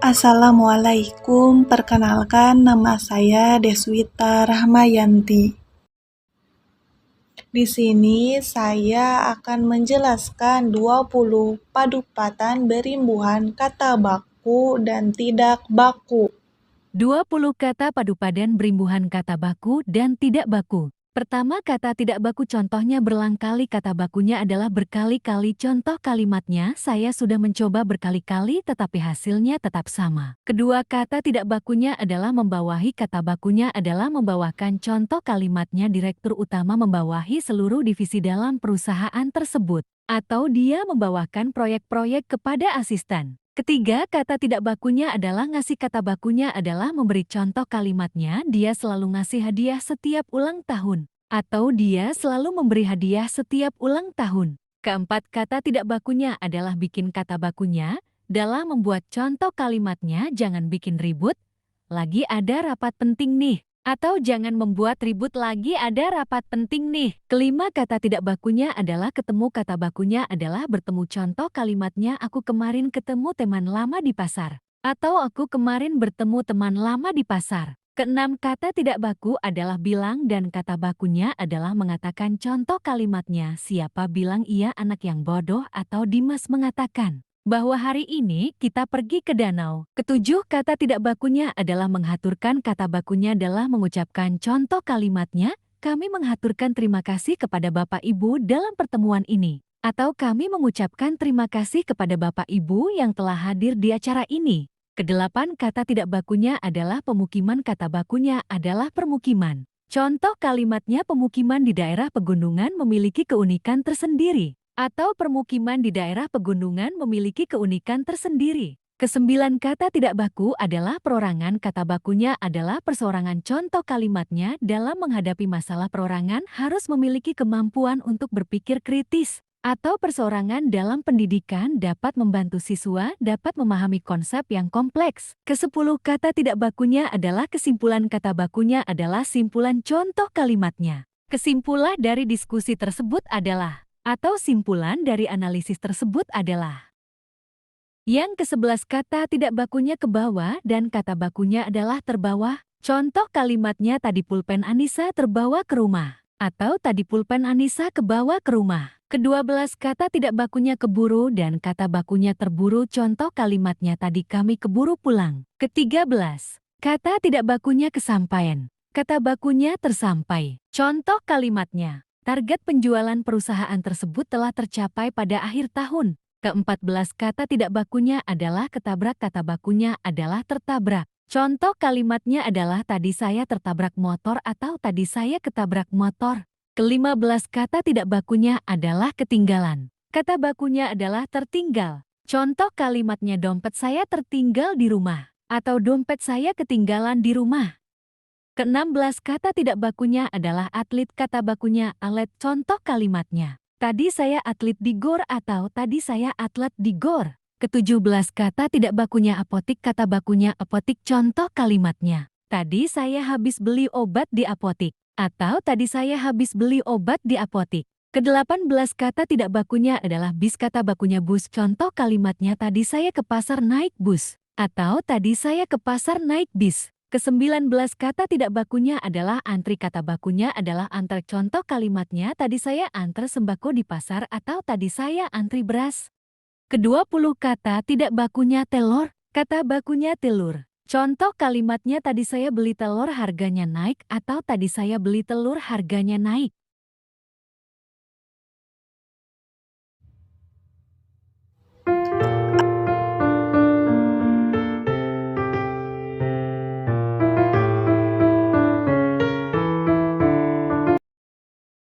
Assalamualaikum, perkenalkan nama saya Deswita Rahmayanti. Di sini saya akan menjelaskan 20 padupatan berimbuhan kata baku dan tidak baku. 20 kata padupadan berimbuhan kata baku dan tidak baku. Pertama, kata tidak baku contohnya berulang kali, kata bakunya adalah berkali-kali. Contoh kalimatnya, saya sudah mencoba berkali-kali tetapi hasilnya tetap sama. Kedua, kata tidak bakunya adalah membawahi, kata bakunya adalah membawakan. Contoh kalimatnya, direktur utama membawahi seluruh divisi dalam perusahaan tersebut. Atau dia membawakan proyek-proyek kepada asisten. Ketiga, kata tidak bakunya adalah ngasih, kata bakunya adalah memberi. Contoh kalimatnya, dia selalu ngasih hadiah setiap ulang tahun. Atau dia selalu memberi hadiah setiap ulang tahun. Keempat, kata tidak bakunya adalah bikin, kata bakunya dalam membuat. Contoh kalimatnya, jangan bikin ribut, lagi ada rapat penting nih. Atau jangan membuat ribut, lagi ada rapat penting nih. Kelima, kata tidak bakunya adalah ketemu, kata bakunya adalah bertemu. Contoh kalimatnya, aku kemarin ketemu teman lama di pasar. Atau aku kemarin bertemu teman lama di pasar. Keenam, kata tidak baku adalah bilang dan kata bakunya adalah mengatakan. Contoh kalimatnya, siapa bilang ia anak yang bodoh, atau Dimas mengatakan bahwa hari ini kita pergi ke danau. Ketujuh, kata tidak bakunya adalah menghaturkan, kata bakunya adalah mengucapkan. Contoh kalimatnya, kami menghaturkan terima kasih kepada Bapak Ibu dalam pertemuan ini. Atau kami mengucapkan terima kasih kepada Bapak Ibu yang telah hadir di acara ini. Kedelapan, kata tidak bakunya adalah pemukiman, kata bakunya adalah permukiman. Contoh kalimatnya, pemukiman di daerah pegunungan memiliki keunikan tersendiri. Atau permukiman di daerah pegunungan memiliki keunikan tersendiri. Kesembilan, kata tidak baku adalah perorangan, kata bakunya adalah perseorangan. Contoh kalimatnya, dalam menghadapi masalah perorangan harus memiliki kemampuan untuk berpikir kritis. Atau perseorangan dalam pendidikan dapat membantu siswa dapat memahami konsep yang kompleks. Kesepuluh, kata tidak bakunya adalah kesimpulan, kata bakunya adalah simpulan. Contoh kalimatnya, kesimpulan dari diskusi tersebut adalah, atau simpulan dari analisis tersebut adalah. Yang ke-11, kata tidak bakunya ke bawah dan kata bakunya adalah terbawa. Contoh kalimatnya, tadi pulpen Anissa terbawa ke rumah. Atau tadi pulpen Anissa kebawa ke rumah. Ke-12, kata tidak bakunya keburu dan kata bakunya terburu. Contoh kalimatnya, tadi kami keburu pulang. Ke-13, kata tidak bakunya kesampaian. Kata bakunya tersampai. Contoh kalimatnya, target penjualan perusahaan tersebut telah tercapai pada akhir tahun. Ke-14, kata tidak bakunya adalah ketabrak, kata bakunya adalah tertabrak. Contoh kalimatnya adalah tadi saya tertabrak motor atau tadi saya ketabrak motor. Ke-15, kata tidak bakunya adalah ketinggalan. Kata bakunya adalah tertinggal. Contoh kalimatnya, dompet saya tertinggal di rumah atau dompet saya ketinggalan di rumah. Ke-16, kata tidak bakunya adalah atlet, kata bakunya atlet. Contoh kalimatnya, tadi saya atlet di GOR atau tadi saya atlet di GOR. Ke-17, kata tidak bakunya apotik, kata bakunya apotik. Contoh kalimatnya, tadi saya habis beli obat di apotik atau tadi saya habis beli obat di apotik. Ke-18, kata tidak bakunya adalah bis, kata bakunya bus. Contoh kalimatnya, tadi saya ke pasar naik bus atau tadi saya ke pasar naik bis. Ke-19, kata tidak bakunya adalah antri, kata bakunya adalah antar. Contoh kalimatnya, tadi saya antar sembako di pasar atau tadi saya antri beras. Ke-20, kata tidak bakunya telur, kata bakunya telur. Contoh kalimatnya, tadi saya beli telur harganya naik atau tadi saya beli telur harganya naik.